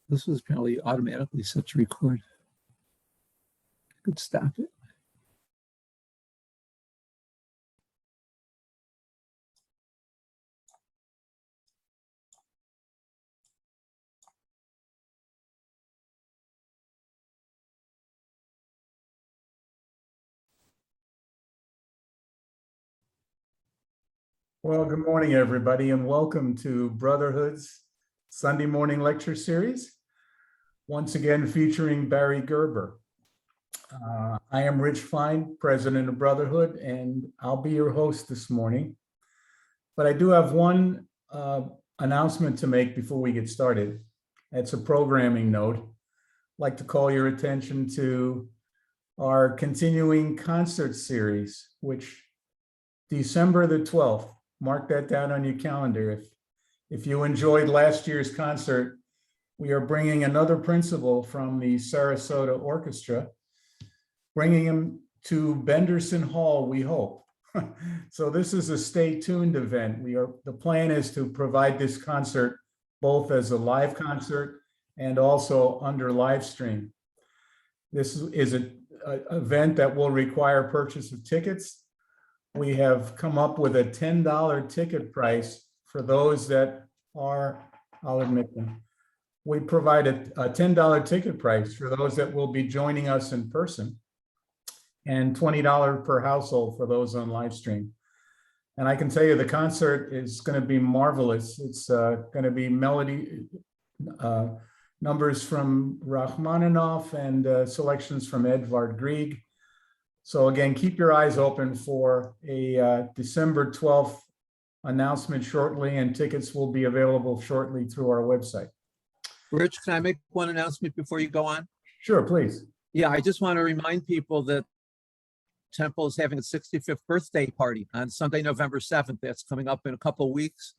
This was apparently automatically set to record. I could stop it. Well, good morning, everybody, and welcome to Brotherhood's Sunday morning lecture series, once again featuring Barry Gerber. I am Rich Fine, president of Brotherhood, and I'll be your host this morning. But I do have one announcement to make before we get started. It's a programming note. I'd like to call your attention to our continuing concert series, which December the 12th, mark that down on your calendar. If you enjoyed last year's concert, we are bringing another principal from the Sarasota Orchestra, bringing him to Benderson Hall, we hope. So this is a stay tuned event. The plan is to provide this concert both as a live concert and also under live stream. This is an event that will require purchase of tickets. We have come up with a $10 ticket price for those that are, I'll admit them. We provide a $10 ticket price for those that will be joining us in person and $20 per household for those on live stream. And I can tell you the concert is going to be marvelous. It's going to be melody, numbers from Rachmaninoff and selections from Edvard Grieg. So again, keep your eyes open for a December 12th announcement shortly, and tickets will be available shortly through our website. Rich, can I make one announcement before you go on? Sure, please. Yeah, I just want to remind people that Temple is having its 65th birthday party on Sunday, November 7th. That's coming up in a couple of weeks.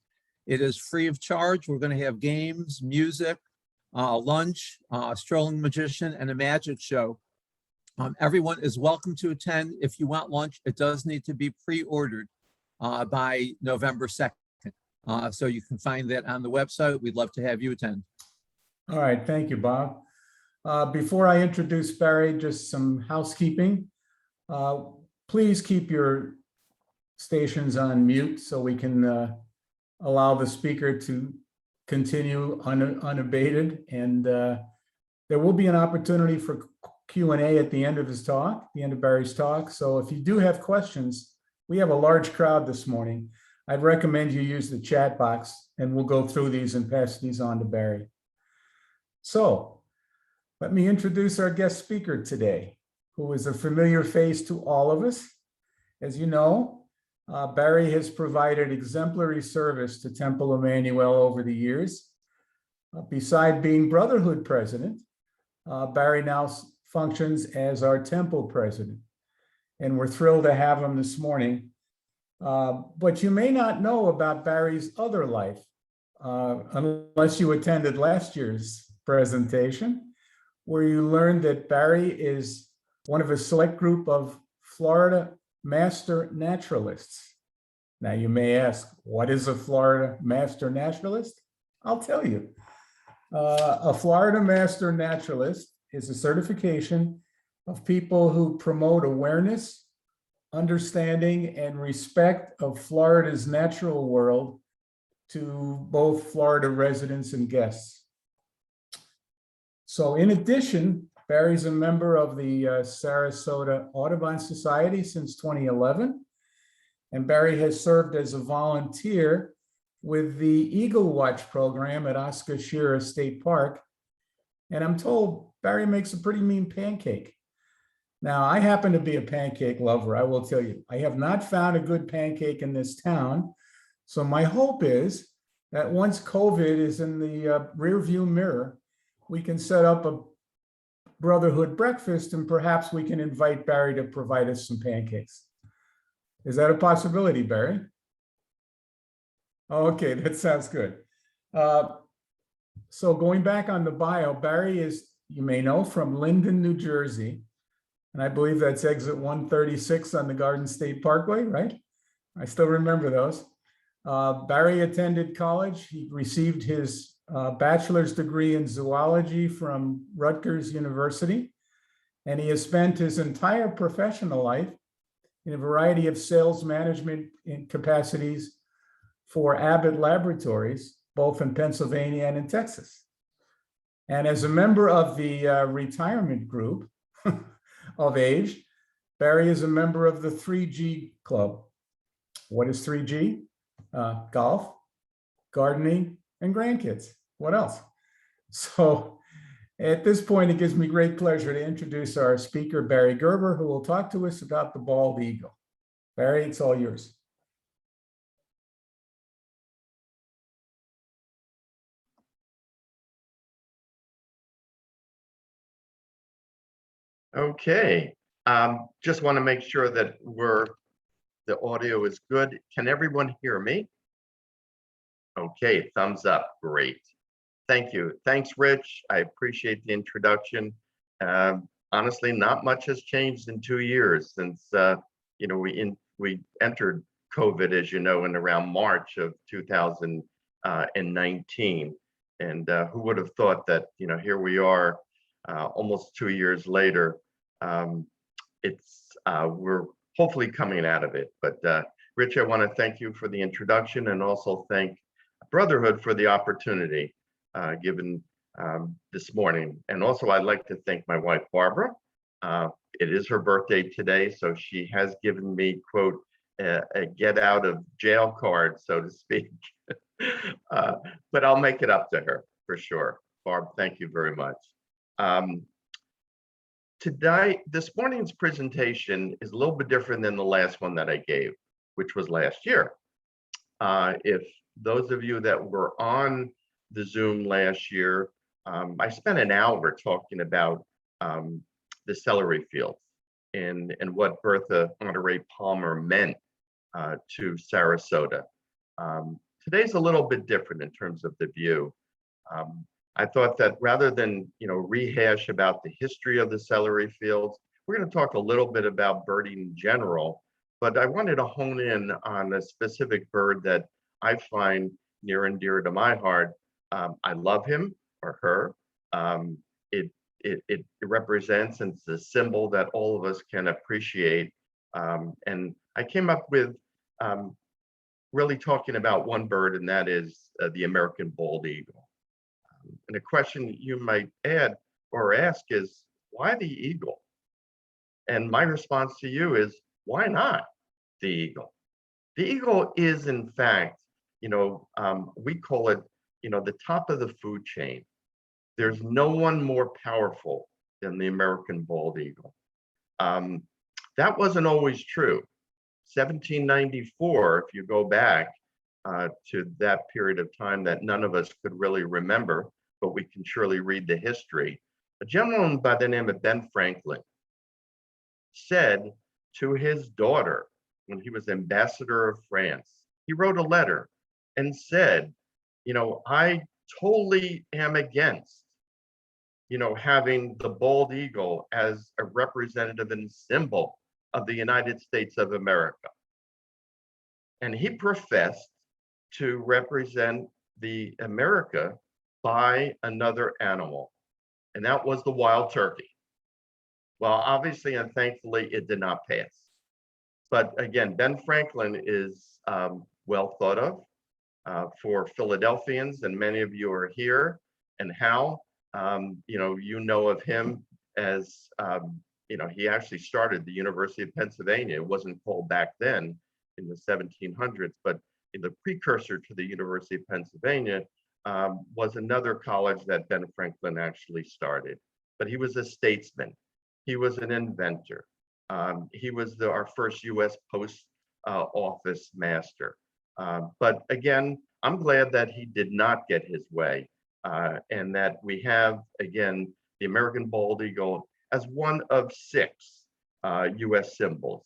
It is free of charge. We're going to have games, music, lunch, a strolling magician, and a magic show. Everyone is welcome to attend. If you want lunch, it does need to be pre-ordered by November 2nd. So you can find that on the website. We'd love to have you attend. All right, thank you, Bob. Before I introduce Barry, just some housekeeping. Please keep your stations on mute so we can allow the speaker to continue unabated. And there will be an opportunity for Q&A at the end of his talk, the end of Barry's talk. So if you do have questions, we have a large crowd this morning. I'd recommend you use the chat box and we'll go through these and pass these on to Barry. So let me introduce our guest speaker today, who is a familiar face to all of us. As you know, Barry has provided exemplary service to Temple Emanu-El over the years. Beside being Brotherhood president, Barry now functions as our temple president, and we're thrilled to have him this morning. But you may not know about Barry's other life unless you attended last year's presentation, where you learned that Barry is one of a select group of Florida master naturalists. Now you may ask, what is a Florida master naturalist? I'll tell you. A Florida master naturalist is a certification of people who promote awareness, understanding, and respect of Florida's natural world to both Florida residents and guests. So in addition, Barry's a member of the Sarasota Audubon Society since 2011, and Barry has served as a volunteer with the Eagle Watch program at Oscar State Park. And I'm told Barry makes a pretty mean pancake. Now, I happen to be a pancake lover, I will tell you. I have not found a good pancake in this town. So my hope is that once COVID is in the rearview mirror, we can set up a Brotherhood breakfast and perhaps we can invite Barry to provide us some pancakes. Is that a possibility, Barry? Okay, that sounds good. So going back on the bio, Barry is, you may know, from Linden, New Jersey. And I believe that's exit 136 on the Garden State Parkway, right? I still remember those. Barry attended college. He received his a bachelor's degree in zoology from Rutgers University, and he has spent his entire professional life in a variety of sales management capacities for Abbott Laboratories, both in Pennsylvania and in Texas. And as a member of the retirement group of age, Barry is a member of the 3G Club. What is 3G? Golf, gardening, and grandkids. What else? So at this point, it gives me great pleasure to introduce our speaker, Barry Gerber, who will talk to us about the bald eagle. Barry, it's all yours. Okay, just want to make sure that the audio is good. Can everyone hear me? Okay, thumbs up, great. Thank you. Thanks, Rich. I appreciate the introduction. Honestly, not much has changed in 2 years since we entered COVID, as you know, in around March of 2019. And who would have thought that, here we are almost 2 years later. We're hopefully coming out of it. But Rich, I want to thank you for the introduction and also thank Brotherhood for the opportunity given this morning. And also I'd like to thank my wife, Barbara. It is her birthday today, so she has given me, quote, a get out of jail card, so to speak. But I'll make it up to her for sure. Barb, thank you very much. This morning's presentation is a little bit different than the last one that I gave, which was last year. If those of you that were on the Zoom last year, I spent an hour talking about the celery fields and what Bertha Honoré Palmer meant to Sarasota. Today's a little bit different in terms of the view. I thought that rather than rehash about the history of the celery fields, we're going to talk a little bit about birding in general, but I wanted to hone in on a specific bird that I find near and dear to my heart. I love him or her. It represents and it's a symbol that all of us can appreciate. And I came up with really talking about one bird, and that is the American bald eagle. And a question you might add or ask is, why the eagle? And my response to you is, why not the eagle? The eagle is, in fact, we call it, the top of the food chain. There's no one more powerful than the American bald eagle. That wasn't always true. 1794, if you go back to that period of time that none of us could really remember, but we can surely read the history. A gentleman by the name of Ben Franklin said to his daughter, when he was ambassador of France, he wrote a letter and said, I totally am against, having the bald eagle as a representative and symbol of the United States of America. And he professed to represent the America by another animal, and that was the wild turkey. Well, obviously and thankfully, it did not pass. But again, Ben Franklin is well thought of for Philadelphians, and many of you are here. And how, you know of him as, he actually started the University of Pennsylvania. It wasn't called back then in the 1700s, but the precursor to the University of Pennsylvania was another college that Ben Franklin actually started. But he was a statesman. He was an inventor. He was our first U.S. post office master. But again, I'm glad that he did not get his way, and that we have, again, the American bald eagle as one of 6 U.S. symbols: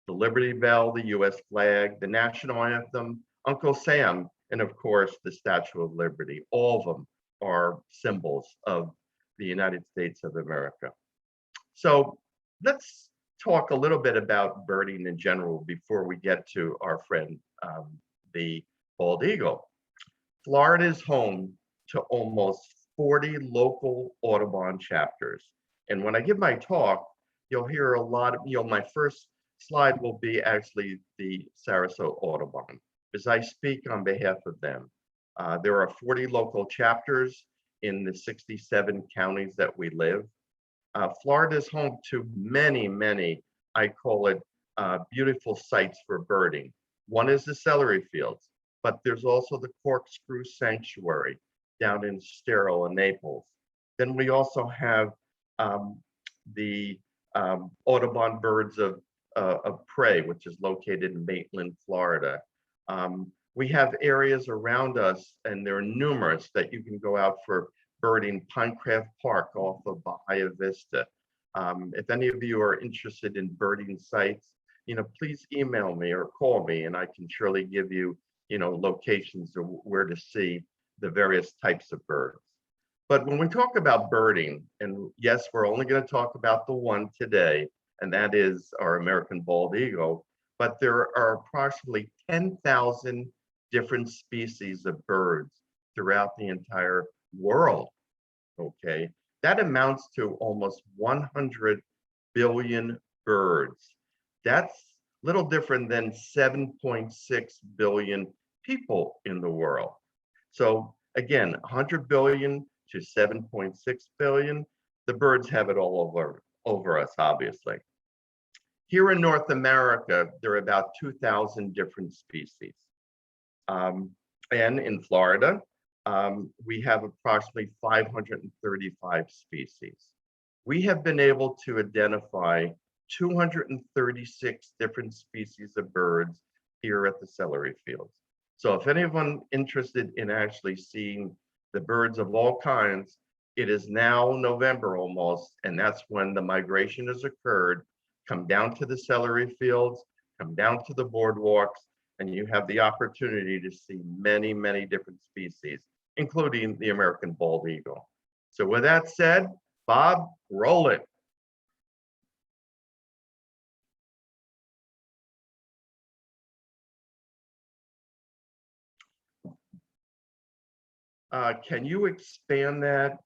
the Liberty Bell, the U.S. flag, the national anthem, Uncle Sam, and of course, the Statue of Liberty. All of them are symbols of the United States of America. So let's talk a little bit about birding in general before we get to our friend, the bald eagle. Florida is home to almost 40 local Audubon chapters. And when I give my talk, you'll hear a lot of, my first slide will be actually the Sarasota Audubon, because I speak on behalf of them. There are 40 local chapters in the 67 counties that we live. Florida is home to many, many, I call it beautiful sites for birding. One is the celery fields, but there's also the Corkscrew Sanctuary down in Estero and Naples. Then we also have the Audubon Birds of Prey, which is located in Maitland, Florida. We have areas around us, and there are numerous that you can go out for birding. Pinecraft Park off of Bahia Vista. If any of you are interested in birding sites, please email me or call me, and I can surely give you, locations of where to see the various types of birds. But when we talk about birding, and yes, we're only going to talk about the one today, and that is our American bald eagle, but there are approximately 10,000 different species of birds throughout the entire world, okay? That amounts to almost 100 billion birds. That's little different than 7.6 billion people in the world. So again, 100 billion to 7.6 billion, the birds have it all over us, obviously. Here in North America, there are about 2,000 different species. And in Florida, we have approximately 535 species. We have been able to identify 236 different species of birds here at the celery fields. So if anyone interested in actually seeing the birds of all kinds, it is now November almost, and that's when the migration has occurred. Come down to the celery fields, come down to the boardwalks, and you have the opportunity to see many, many different species, including the American bald eagle. So with that said, Bob, roll it. Can you expand that?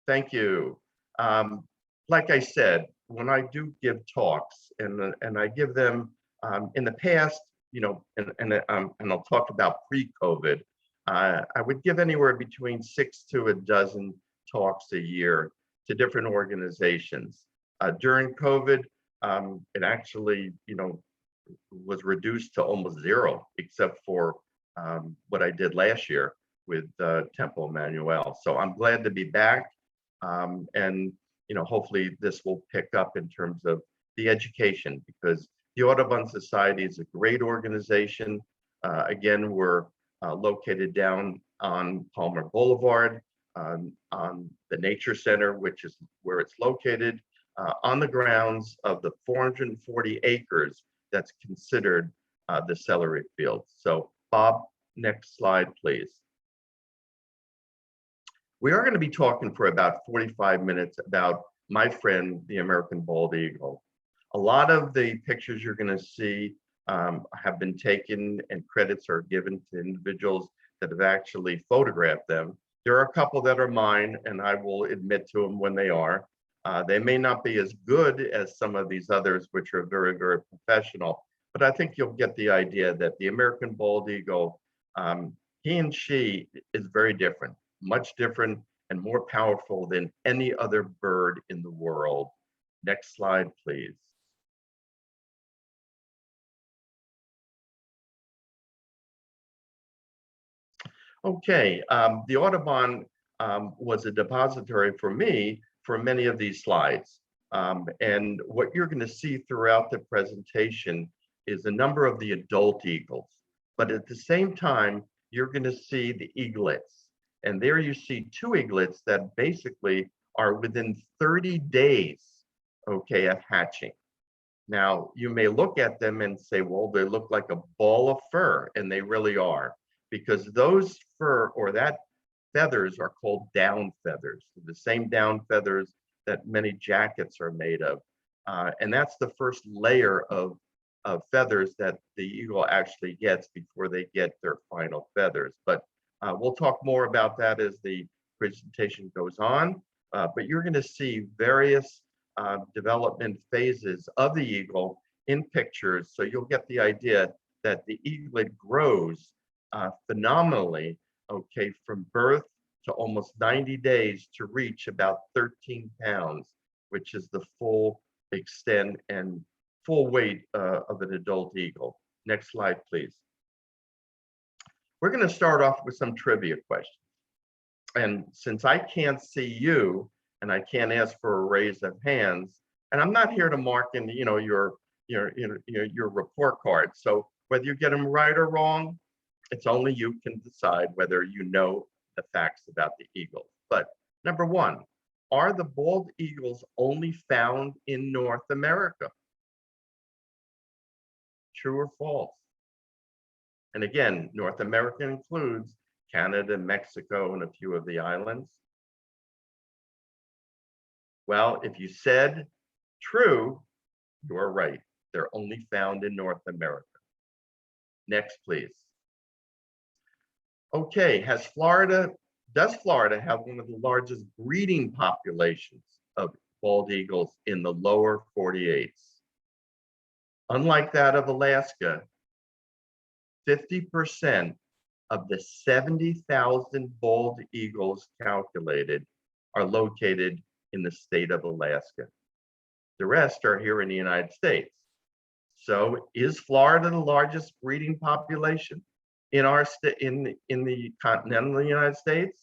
Thank you. Like I said, when I do give talks, and I give them in the past, and I'll talk about pre-COVID, I would give anywhere between 6 to a dozen talks a year to different organizations. During COVID, it actually, was reduced to almost zero, except for what I did last year with Temple Emanu-El. So I'm glad to be back, and hopefully this will pick up in terms of the education, because the Audubon Society is a great organization. Again, we're located down on Palmer Boulevard, on the Nature Center, which is where it's located, on the grounds of the 440 acres that's considered the celery field. So Bob, next slide, please. We are going to be talking for about 45 minutes about my friend, the American bald eagle. A lot of the pictures you're going to see have been taken, and credits are given to individuals that have actually photographed them. There are a couple that are mine, and I will admit to them when they are. They may not be as good as some of these others, which are very, very professional, but I think you'll get the idea that the American bald eagle, he and she is very different. Much different and more powerful than any other bird in the world. Next slide, please. Okay, the Audubon was a depository for me for many of these slides. And what you're going to see throughout the presentation is a number of the adult eagles, but at the same time, you're going to see the eaglets. And there you see 2 eaglets that basically are within 30 days, okay, of hatching. Now, you may look at them and say, well, they look like a ball of fur, and they really are, because those fur or that feathers are called down feathers, the same down feathers that many jackets are made of. And that's the first layer of feathers that the eagle actually gets before they get their final feathers. But We'll talk more about that as the presentation goes on, but you're going to see various development phases of the eagle in pictures, so you'll get the idea that the eaglet grows phenomenally, okay, from birth to almost 90 days to reach about 13 pounds, which is the full extent and full weight of an adult eagle. Next slide, please. We're going to start off with some trivia questions. And since I can't see you and I can't ask for a raise of hands, and I'm not here to mark in, your report card. So whether you get them right or wrong, it's only you can decide whether you know the facts about the eagle. But number one, are the bald eagles only found in North America? True or false? And again, North America includes Canada, Mexico, and a few of the islands. Well, if you said true, you are right. They're only found in North America. Next, please. Okay, does Florida have one of the largest breeding populations of bald eagles in the lower 48s? Unlike that of Alaska, 50% of the 70,000 bald eagles calculated are located in the state of Alaska. The rest are here in the United States. So is Florida the largest breeding population in our in the continental United States?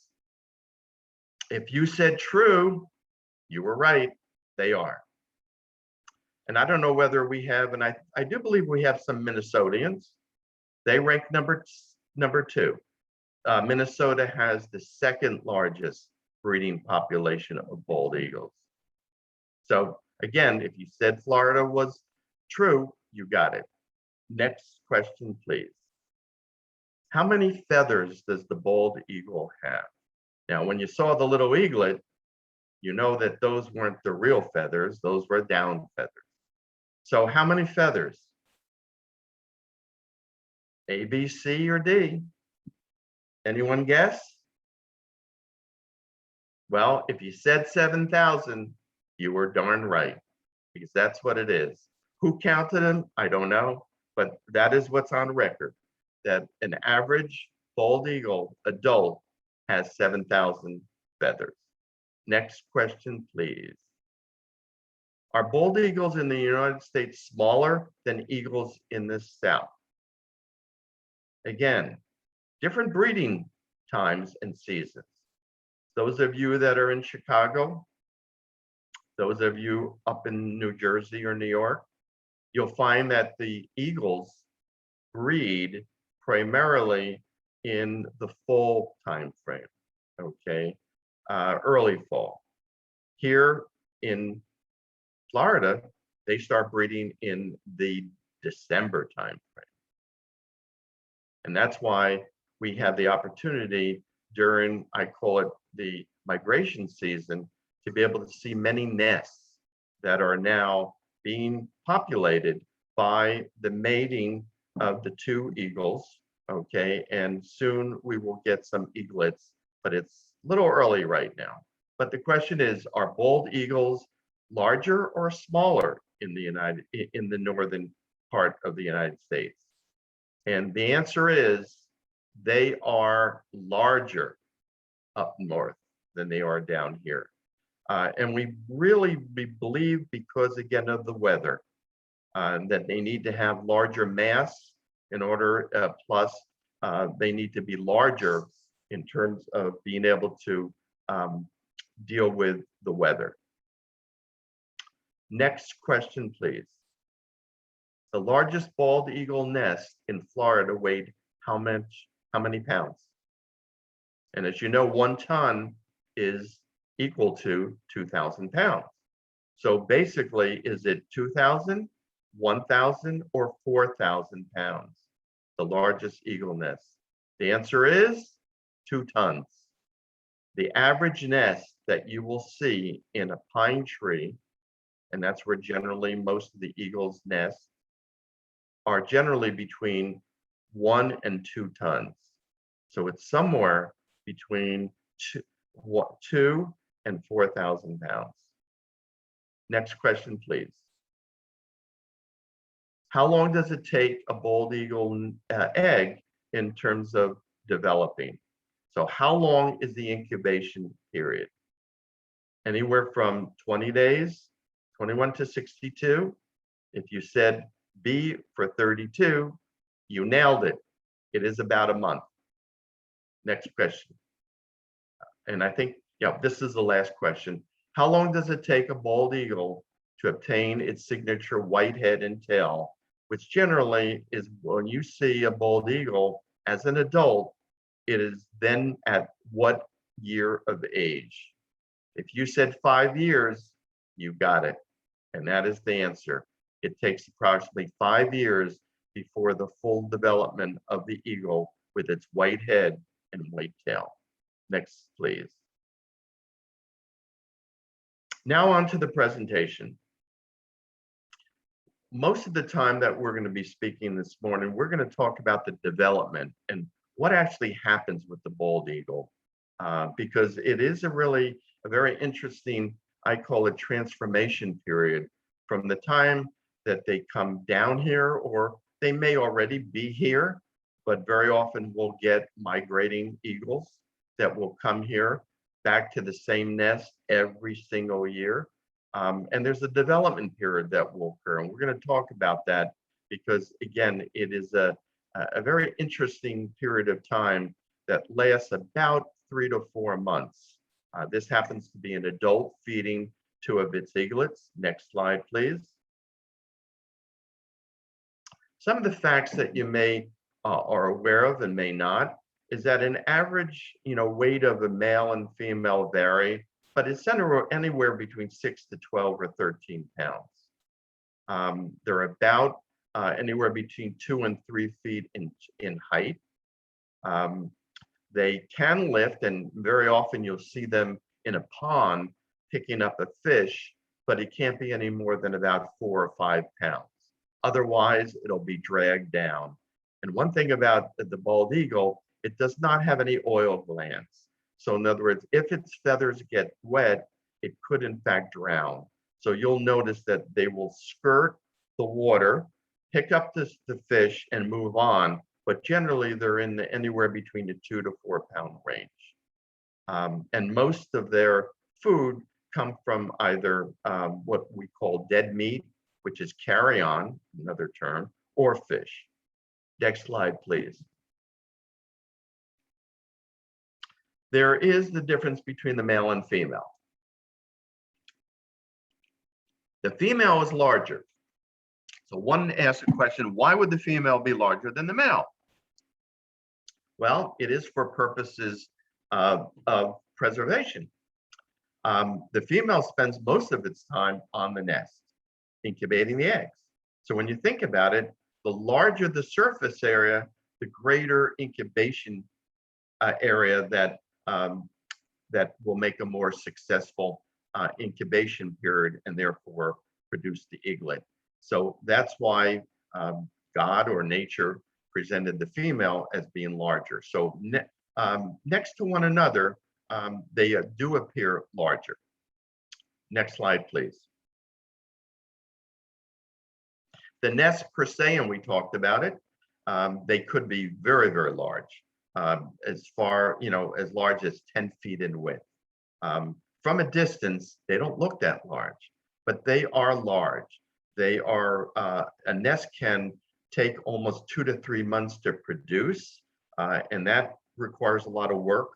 If you said true, you were right. They are. And I don't know whether we have, and I do believe we have some Minnesotans. They rank number two. Minnesota has the second largest breeding population of bald eagles. So again, if you said Florida was true, you got it. Next question, please. How many feathers does the bald eagle have? Now, when you saw the little eaglet, you know that those weren't the real feathers, those were down feathers. So how many feathers? A, B, C, or D? Anyone guess? Well, if you said 7,000, you were darn right, because that's what it is. Who counted them? I don't know, but that is what's on record, that an average bald eagle adult has 7,000 feathers. Next question, please. Are bald eagles in the United States smaller than eagles in the South? Again, different breeding times and seasons. Those of you that are in Chicago, those of you up in New Jersey or New York, you'll find that the eagles breed primarily in the fall time frame, okay, early fall. Here in Florida, they start breeding in the December time frame. And that's why we have the opportunity during, I call it the migration season, to be able to see many nests that are now being populated by the mating of the two eagles, okay? And soon we will get some eaglets, but it's a little early right now. But the question is, are bald eagles larger or smaller in the northern part of the United States? And the answer is they are larger up north than they are down here. And we really believe, because again of the weather, that they need to have larger mass in order, plus they need to be larger in terms of being able to deal with the weather. Next question, please. The largest bald eagle nest in Florida weighed how many pounds? And as you know, 1 ton is equal to 2,000 pounds. So basically, is it 2,000, 1,000, or 4,000 pounds? The largest eagle nest. The answer is 2 tons. The average nest that you will see in a pine tree, and that's where generally most of the eagles nest, are generally between 1 and 2 tons. So it's somewhere between 2 and 4,000 pounds. Next question, please. How long does it take a bald eagle egg in terms of developing? So how long is the incubation period? Anywhere from 20 days, 21 to 62. If you said B for 32, you nailed it. It is about a month. Next question. And I think, yeah, this is the last question. How long does it take a bald eagle to obtain its signature white head and tail, which generally is when you see a bald eagle as an adult, it is then at what year of age? If you said 5 years, you got it. And that is the answer. It takes approximately 5 years before the full development of the eagle with its white head and white tail. Next, please. Now on to the presentation. Most of the time that we're going to be speaking this morning, we're going to talk about the development and what actually happens with the bald eagle, because it is a very interesting, I call it transformation period, from the time that they come down here, or they may already be here, but very often we'll get migrating eagles that will come here back to the same nest every single year. And there's a development period that will occur. And we're going to talk about that because, again, it is a very interesting period of time that lasts about 3 to 4 months. This happens to be an adult feeding 2 of its eaglets. Next slide, please. Some of the facts that you may are aware of and may not is that an average, weight of a male and female vary, but it's anywhere between 6 to 12 or 13 pounds. They're about anywhere between 2 and 3 feet in height. They can lift, and very often you'll see them in a pond picking up a fish, but it can't be any more than about 4 or 5 pounds. Otherwise, it'll be dragged down. And one thing about the bald eagle, it does not have any oil glands. So in other words, if its feathers get wet, it could in fact drown. So you'll notice that they will skirt the water, pick up the fish and move on, but generally they're in anywhere between the 2 to 4 pound range. And most of their food come from either what we call dead meat, which is carrion, another term, or fish. Next slide, please. There is the difference between the male and female. The female is larger. So one asks a question, why would the female be larger than the male? Well, it is for purposes of preservation. The female spends most of its time on the nest, incubating the eggs. So when you think about it, the larger the surface area, the greater incubation area that will make a more successful incubation period and therefore produce the eaglet. So that's why God or nature presented the female as being larger. So next to one another, they do appear larger. Next slide, please. The nest per se, and we talked about it, they could be very, very large, as large as 10 feet in width. From a distance, they don't look that large, but they are large. They are, a nest can take almost 2 to 3 months to produce, and that requires a lot of work,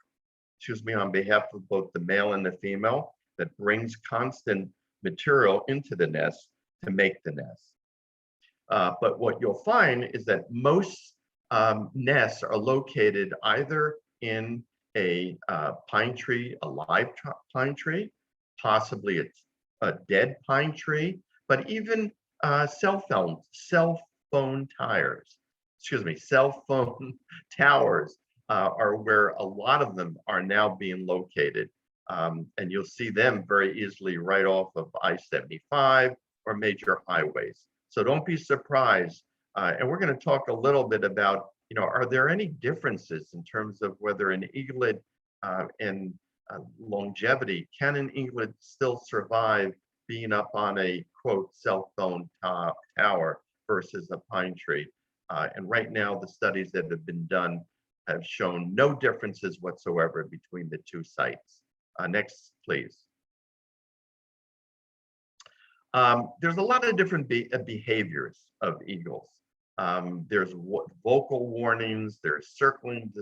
on behalf of both the male and the female, that brings constant material into the nest to make the nest. But what you'll find is that most nests are located either in a pine tree, a live pine tree, possibly a dead pine tree, but even cell phone towers are where a lot of them are now being located. And you'll see them very easily right off of I-75 or major highways. So don't be surprised. And we're going to talk a little bit about are there any differences in terms of whether an eaglet and longevity, can an eaglet still survive being up on a quote cell phone tower versus a pine tree? And right now, the studies that have been done have shown no differences whatsoever between the two sites. Next, please. There's a lot of different behaviors of eagles. There's vocal warnings, there's circling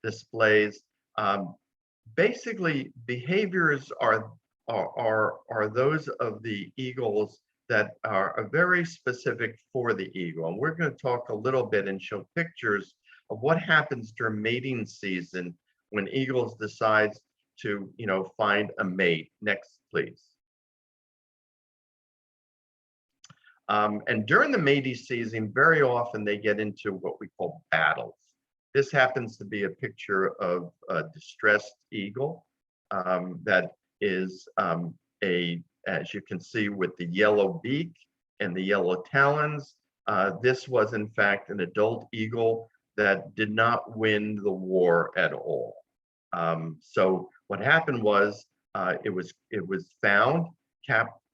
displays. Basically, behaviors are those of the eagles that are very specific for the eagle. And we're going to talk a little bit and show pictures of what happens during mating season when eagles decide to, find a mate. Next, please. And during the mating season, very often they get into what we call battles. This happens to be a picture of a distressed eagle that is as you can see, with the yellow beak and the yellow talons. This was in fact an adult eagle that did not win the war at all. So what happened was it was found,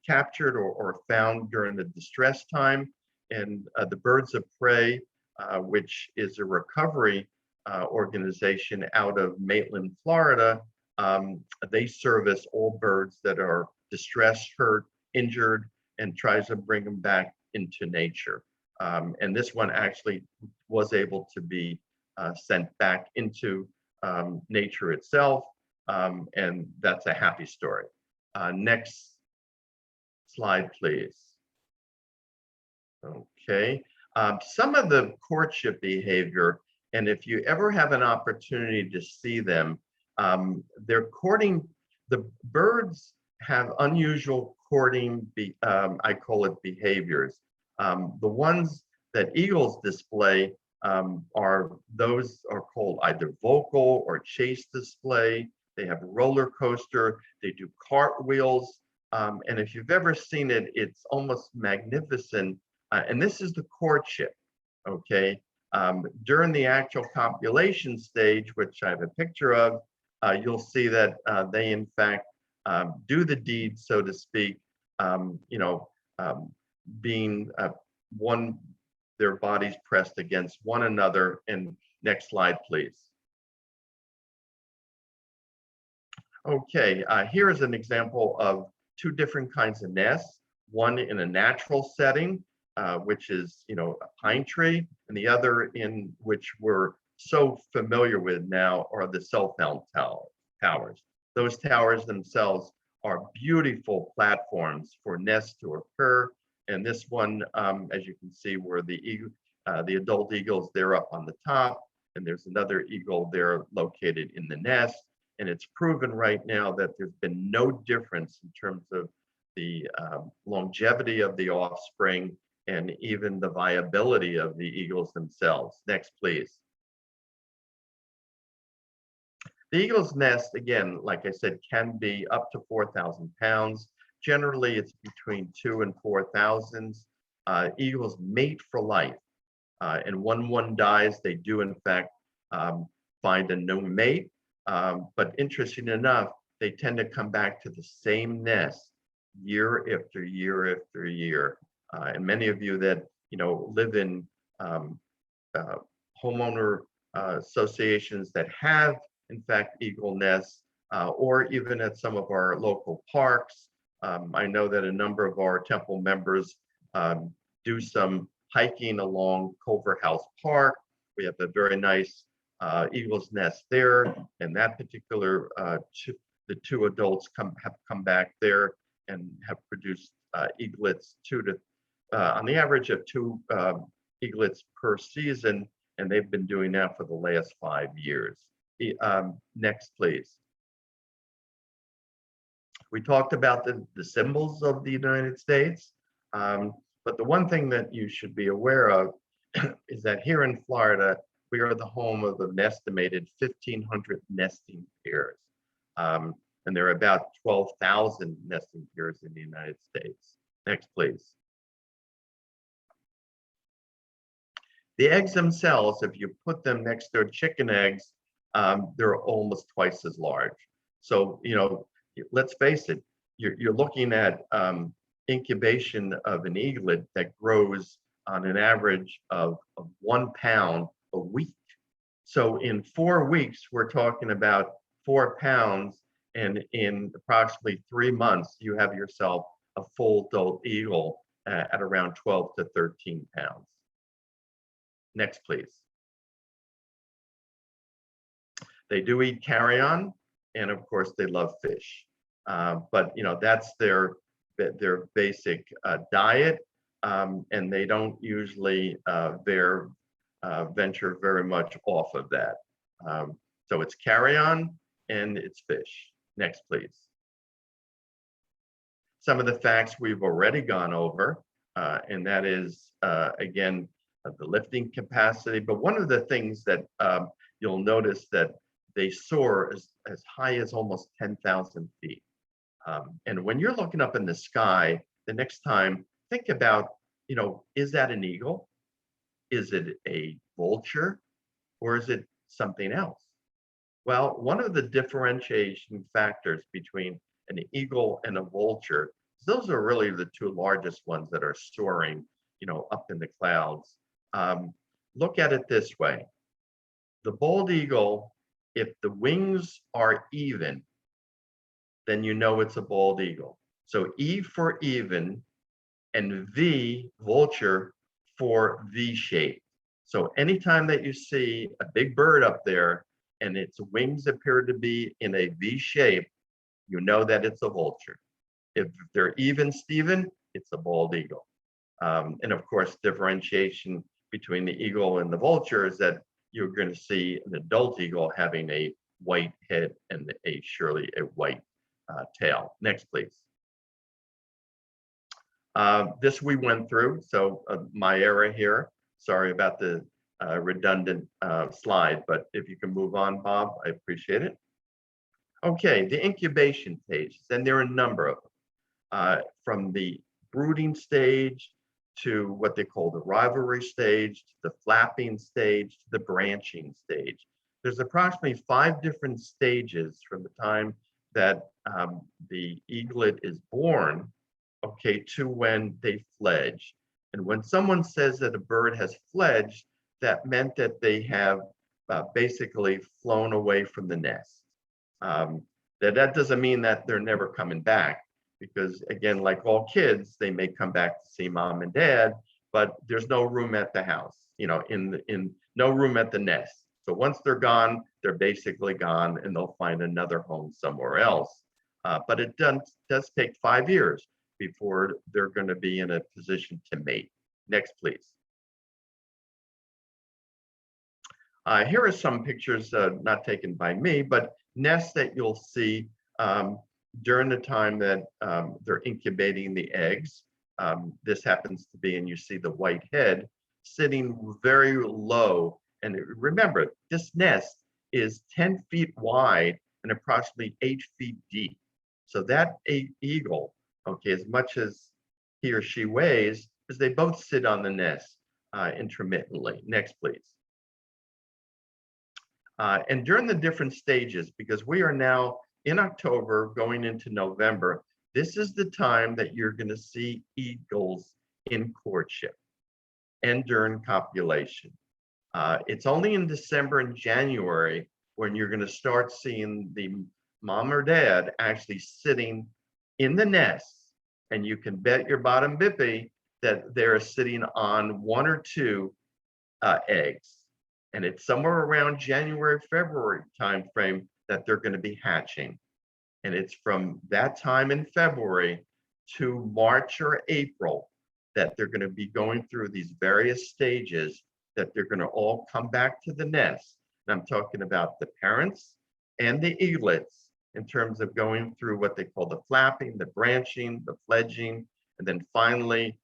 captured or found during the distress time, and the Birds of Prey, which is a recovery organization out of Maitland, Florida, they service all birds that are distressed, hurt, injured, and tries to bring them back into nature. And this one actually was able to be sent back into nature itself, and that's a happy story. Next slide, please. Okay, some of the courtship behavior, and if you ever have an opportunity to see them, they're courting. The birds have unusual courting, I call it behaviors. The ones that eagles display are called either vocal or chase display. They have roller coaster, they do cartwheels. And if you've ever seen it, it's almost magnificent. And this is the courtship, okay? During the actual copulation stage, which I have a picture of, you'll see that they in fact do the deed, so to speak, being their bodies pressed against one another. And next slide, please. Okay, here is an example of two different kinds of nests, one in a natural setting, which is, a pine tree, and the other in which we're so familiar with now are the cell phone towers. Those towers themselves are beautiful platforms for nests to occur. And this one, as you can see, where the adult eagles, they're up on the top, and there's another eagle there located in the nest. And it's proven right now that there's been no difference in terms of the longevity of the offspring and even the viability of the eagles themselves. Next, please. The eagle's nest, again, like I said, can be up to 4,000 pounds. Generally, it's between 2,000 and 4,000. Eagles mate for life. And when one dies, they do, in fact, find a new mate. But interesting enough, they tend to come back to the same nest year after year after year. And many of you that live in homeowner associations that have, in fact, eagle nests, or even at some of our local parks. I know that a number of our temple members do some hiking along Culver House Park. We have a very nice eagle's nest there, and that particular the two adults have come back there and have produced eaglets on the average of 2 eaglets per season, and they've been doing that for the last 5 years. Next, please. We talked about the symbols of the United States, but the one thing that you should be aware of is that here in Florida, we are the home of an estimated 1,500 nesting pairs. And there are about 12,000 nesting pairs in the United States. Next, please. The eggs themselves, if you put them next to chicken eggs, they're almost twice as large. So, let's face it, you're looking at incubation of an eaglet that grows on an average of 1 pound a week. So in 4 weeks, we're talking about 4 pounds, and in approximately 3 months, you have yourself a full adult eagle at around 12 to 13 pounds. Next, please. They do eat carrion, and of course, they love fish. But that's their basic diet, and they don't usually venture very much off of that. So it's carrion and it's fish. Next, please. Some of the facts we've already gone over, and that is, again, the lifting capacity. But one of the things that you'll notice that they soar as high as almost 10,000 feet. And when you're looking up in the sky, the next time, think about, is that an eagle? Is it a vulture? Or is it something else? Well, one of the differentiation factors between an eagle and a vulture, those are really the two largest ones that are soaring, up in the clouds. Look at it this way. The bald eagle, if the wings are even, then it's a bald eagle. So E for even and V, vulture, for V shape. So anytime that you see a big bird up there and its wings appear to be in a V shape, that it's a vulture. If they're even, Steven, it's a bald eagle. And of course, differentiation between the eagle and the vulture is that you're going to see an adult eagle having a white head and surely a white tail. Next, please. This we went through, so my error here. Sorry about the redundant slide, but if you can move on, Bob, I appreciate it. Okay, the incubation pages, and there are a number of them, from the brooding stage to what they call the rivalry stage, to the flapping stage, to the branching stage. There's approximately 5 different stages from the time that the eaglet is born, to when they fledge. And when someone says that a bird has fledged, that meant that they have basically flown away from the nest. That doesn't mean that they're never coming back, because again, like all kids, they may come back to see mom and dad, but there's no room at the house, no room at the nest. So once they're gone, they're basically gone, and they'll find another home somewhere else. But it does take 5 years before they're going to be in a position to mate. Next, please. Here are some pictures, not taken by me, but nests that you'll see during the time that they're incubating the eggs. This happens to be, and you see the white head sitting very low. And remember, this nest is 10 feet wide and approximately 8 feet deep. So that eagle, as much as he or she weighs, is they both sit on the nest intermittently. Next, please. And during the different stages, because we are now in October going into November, this is the time that you're going to see eagles in courtship and during copulation. It's only in December and January when you're going to start seeing the mom or dad actually sitting in the nest, and you can bet your bottom bippy that they're sitting on 1 or 2 eggs. And it's somewhere around January, February timeframe that they're going to be hatching. And it's from that time in February to March or April that they're going to be going through these various stages, that they're going to all come back to the nest. And I'm talking about the parents and the eaglets in terms of going through what they call the flapping, the branching, the fledging, and then finally,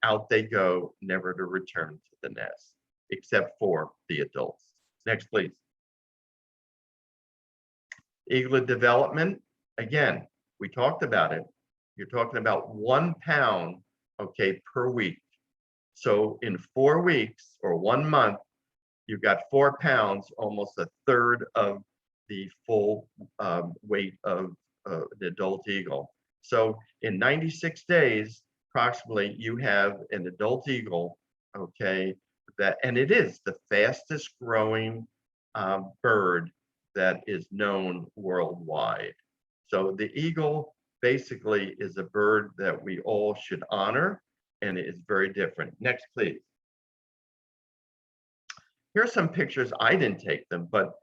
out they go, never to return to the nest, except for the adults. Next, please. Eaglet development, again, we talked about it. You're talking about 1 pound, per week. So in 4 weeks or 1 month, you got 4 pounds, almost a third of the full weight of the adult eagle. So in 96 days, approximately, you have an adult eagle, okay, and it is the fastest growing bird that is known worldwide. So the eagle basically is a bird that we all should honor, and it is very different. Next, please. Here are some pictures. I didn't take them, but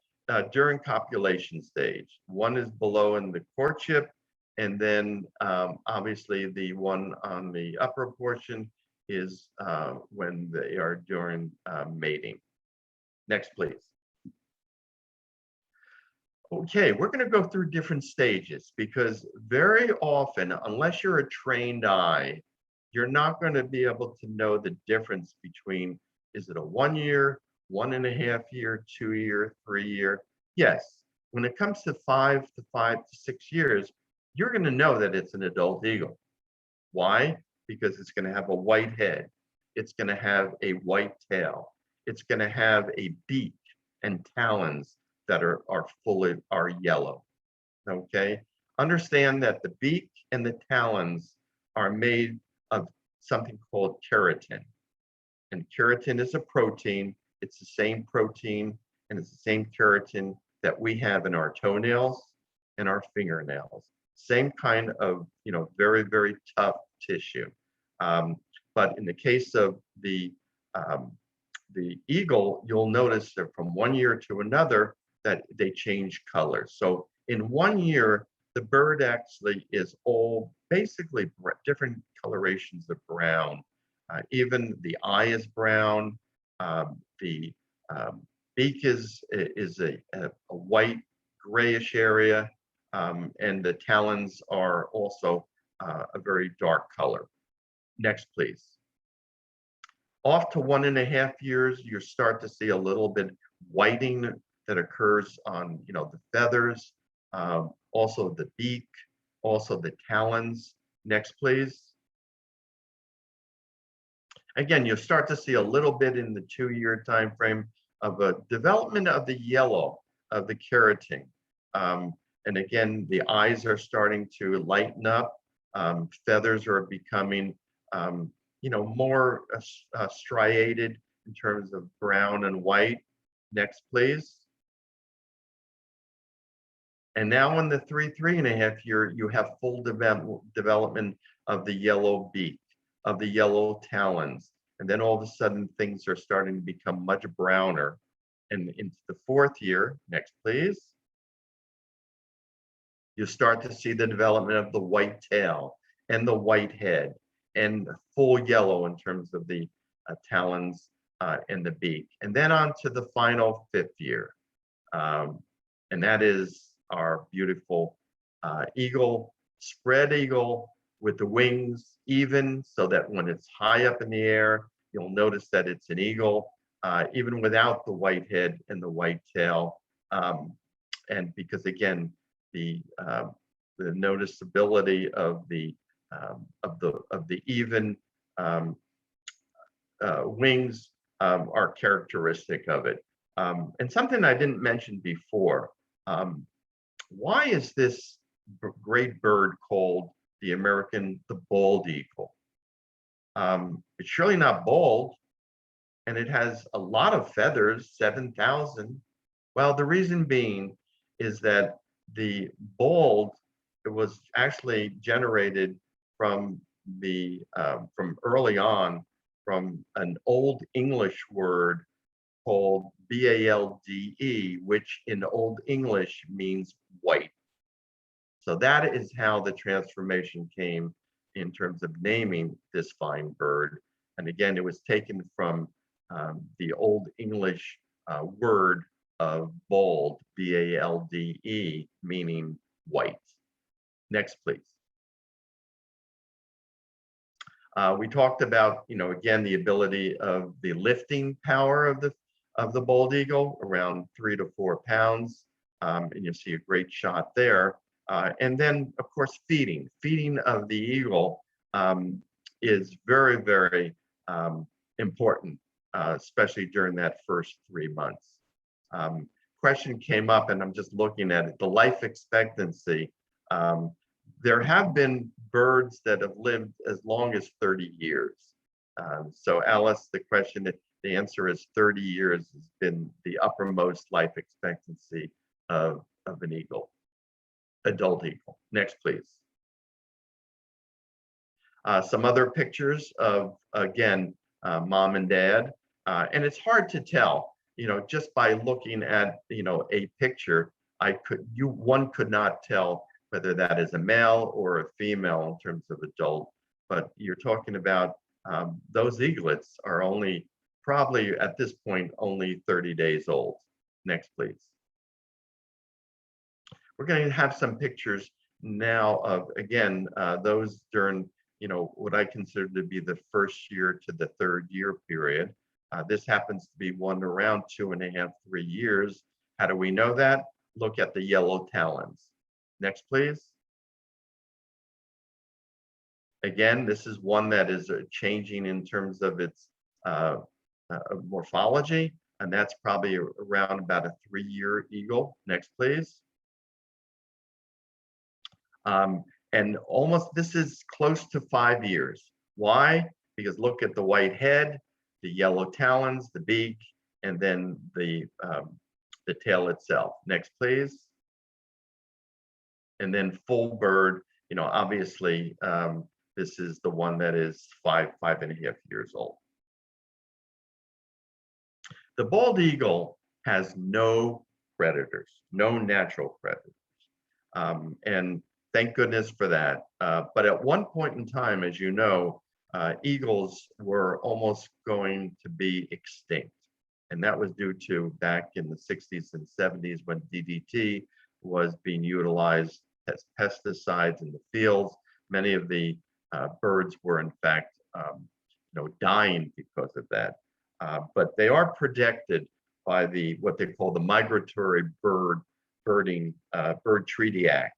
during copulation stage. One is below in the courtship, and then obviously the one on the upper portion is when they are during mating. Next, please. Okay, we're going to go through different stages because very often, unless you're a trained eye, you're not going to be able to know the difference between, is it a 1 year, 1.5 year, 2 year, 3 year? Yes, when it comes to 5 to 6 years, you're going to know that it's an adult eagle. Why? Because it's going to have a white head. It's going to have a white tail. It's going to have a beak and talons that are yellow. Okay, understand that the beak and the talons are made of something called keratin, and keratin is a protein. It's the same protein and it's the same keratin that we have in our toenails and our fingernails. Same kind of, very, very tough tissue. But in the case of the eagle, you'll notice that from 1 year to another that they change colors. So in 1 year, the bird actually is all basically different colorations of brown. Even the eye is brown. The beak is a white grayish area, and the talons are also a very dark color. Next, please. Off to 1.5 years, you start to see a little bit whiting that occurs on, the feathers, also the beak, also the talons. Next, please. Again, you'll start to see a little bit in the 2-year time frame of a development of the yellow of the keratin. And again, the eyes are starting to lighten up. Feathers are becoming, more striated in terms of brown and white. Next, please. And now in the 3.5 year, you have full development of the yellow beak, of the yellow talons. And then all of a sudden, things are starting to become much browner. And into the 4th year, next, please. You start to see the development of the white tail and the white head and full yellow in terms of the talons and the beak. And then on to the final 5th year. And that is our beautiful eagle, spread eagle with the wings even, so that when it's high up in the air, you'll notice that it's an eagle, even without the white head and the white tail. And because again, the noticeability of the even wings are characteristic of it. And something I didn't mention before, why is this great bird called the bald eagle? It's surely not bald, and it has a lot of feathers, 7,000. Well, the reason being is that the bald, it was actually generated from from early on from an Old English word called balde, which in Old English means white. So that is how the transformation came in terms of naming this fine bird. And again, it was taken from the Old English word of bald, balde, meaning white. Next, please. We talked about, again, the ability of the lifting power of the bald eagle, around 3 to 4 pounds. And you'll see a great shot there. And then, of course, feeding. Feeding of the eagle is very, very important, especially during that first 3 months. Question came up, and I'm just looking at it, the life expectancy. There have been birds that have lived as long as 30 years. So Alice, the answer is 30 years has been the uppermost life expectancy of an eagle, adult eagle. Next, please. Some other pictures of, again, mom and dad. And it's hard to tell, just by looking at, a picture, one could not tell whether that is a male or a female in terms of adult, but you're talking about those eaglets are only probably at this point only 30 days old. Next, please. We're going to have some pictures now of, again, those during, what I consider to be the first year to the 3rd year period. This happens to be one around 2.5, 3 years. How do we know that? Look at the yellow talons. Next, please. Again, this is one that is changing in terms of its morphology, and that's probably around about a 3-year eagle. Next, please. And this is close to 5 years. Why? Because look at the white head, the yellow talons, the beak, and then the tail itself. Next, please. And then full bird, obviously, this is the one that is 5.5 years old. The bald eagle has no predators, no natural predators. And thank goodness for that. But at one point in time, as you know, eagles were almost going to be extinct. And that was due to back in the 60s and 70s when DDT was being utilized as pesticides in the fields. Many of the birds were in fact, dying because of that. But they are protected by what they call the Migratory Bird Treaty Act.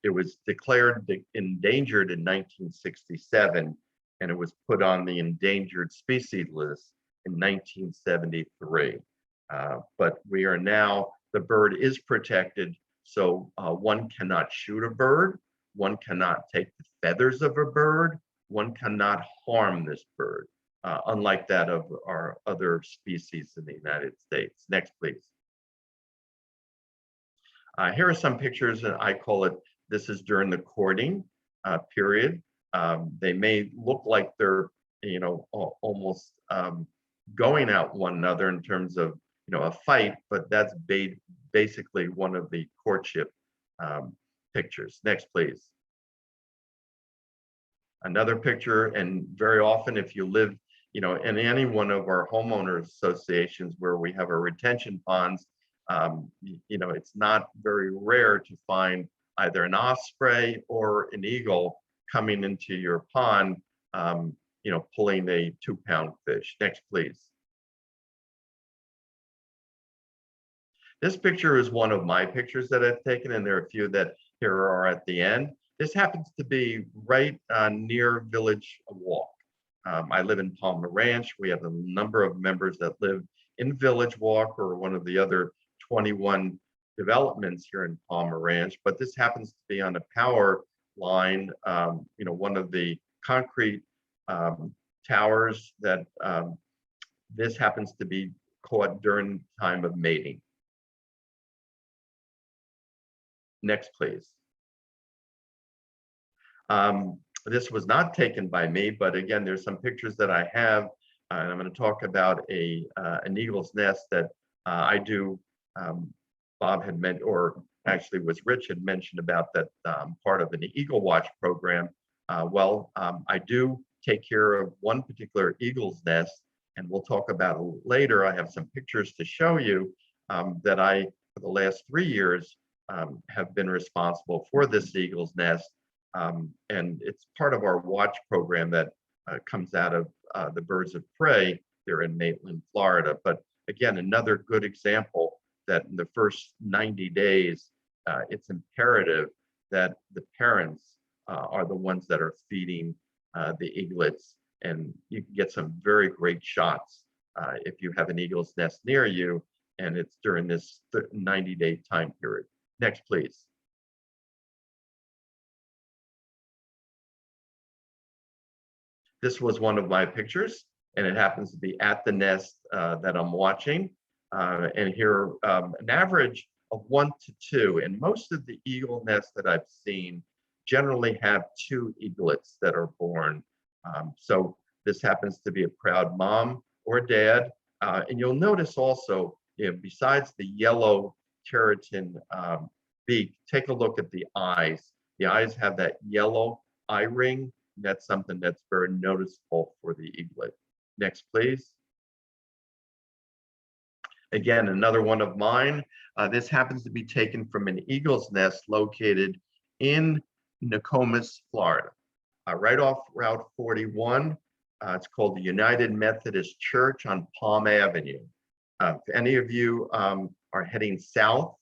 It was declared endangered in 1967, and it was put on the endangered species list in 1973. But we are now, the bird is protected, so one cannot shoot a bird, one cannot take the feathers of a bird, one cannot harm this bird, unlike that of our other species in the United States. Next, please. Here are some pictures, and I call it, this is during the courting period. They may look like they're, almost going at one another in terms of, a fight, but that's basically one of the courtship pictures. Next, please. Another picture, and very often if you live, in any one of our homeowners associations where we have our retention ponds, it's not very rare to find either an osprey or an eagle coming into your pond, pulling a 2-pound fish. Next, please. This picture is one of my pictures that I've taken, and there are a few that here are at the end. This happens to be right near Village Walk. I live in Palmer Ranch. We have a number of members that live in Village Walk or one of the other 21 developments here in Palmer Ranch, but this happens to be on a power line, one of the concrete towers that this happens to be caught during time of mating. Next, please. This was not taken by me, but again, there's some pictures that I have, and I'm going to talk about an eagle's nest that I do. Bob had meant, or actually was Rich had mentioned about that part of an Eagle Watch program. I do take care of one particular eagle's nest, and we'll talk about it later. I have some pictures to show you that I, for the last 3 years, have been responsible for this eagle's nest. And it's part of our watch program that comes out of the Birds of Prey here in Maitland, Florida. But again, another good example that in the first 90 days, it's imperative that the parents are the ones that are feeding the eaglets and you can get some very great shots if you have an eagle's nest near you, and it's during this 90-day time period. Next, please. This was one of my pictures, and it happens to be at the nest that I'm watching. And here, an average of 1 to 2. And most of the eagle nests that I've seen generally have 2 eaglets that are born. So this happens to be a proud mom or dad. And you'll notice also, besides the yellow keratin beak, take a look at the eyes. The eyes have that yellow eye ring. That's something that's very noticeable for the eaglet. Next, please. Again, another one of mine. This happens to be taken from an eagle's nest located in Nokomis, Florida, right off Route 41. It's called the United Methodist Church on Palm Avenue. If any of you are heading south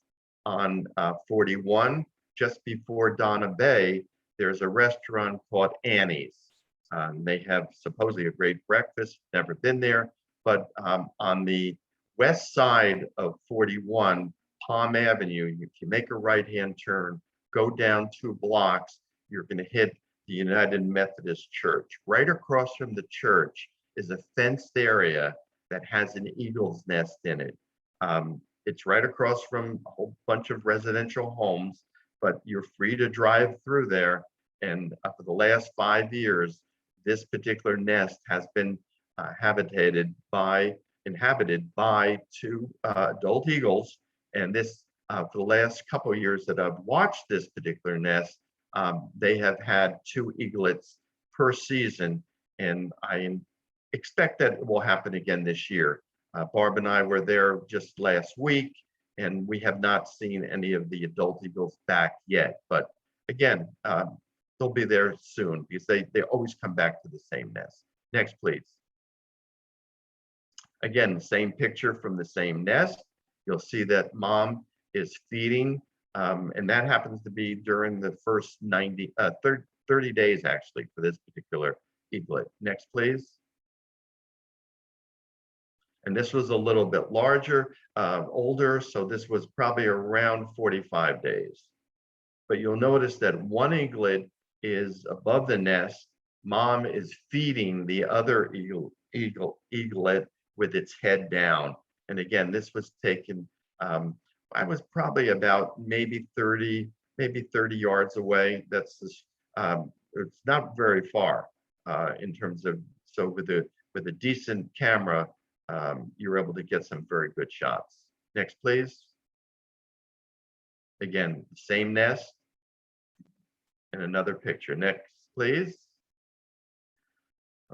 on 41, just before Donna Bay, there's a restaurant called Annie's. They have supposedly a great breakfast, never been there, but on the west side of 41, Palm Avenue, if you make a right-hand turn, go down 2 blocks, you're going to hit the United Methodist Church. Right across from the church is a fenced area that has an eagle's nest in it. It's right across from a whole bunch of residential homes, but you're free to drive through there. And for the last 5 years, this particular nest has been inhabited by 2 adult eagles. And this, for the last couple of years that I've watched this particular nest, they have had 2 eaglets per season. And I expect that it will happen again this year. Barb and I were there just last week, and we have not seen any of the adult eagles back yet. But again, they'll be there soon because they always come back to the same nest. Next, please. Again, the same picture from the same nest. You'll see that mom is feeding, and that happens to be during the first 30 days actually for this particular eaglet. Next, please. And this was a little bit larger, older, so this was probably around 45 days. But you'll notice that one eaglet is above the nest. Mom is feeding the other eaglet with its head down. And again, this was taken, I was probably about maybe 30 yards away. That's just, it's not very far in terms of, so with a decent camera, you're able to get some very good shots. Next, please. Again, same nest. And another picture. Next, please.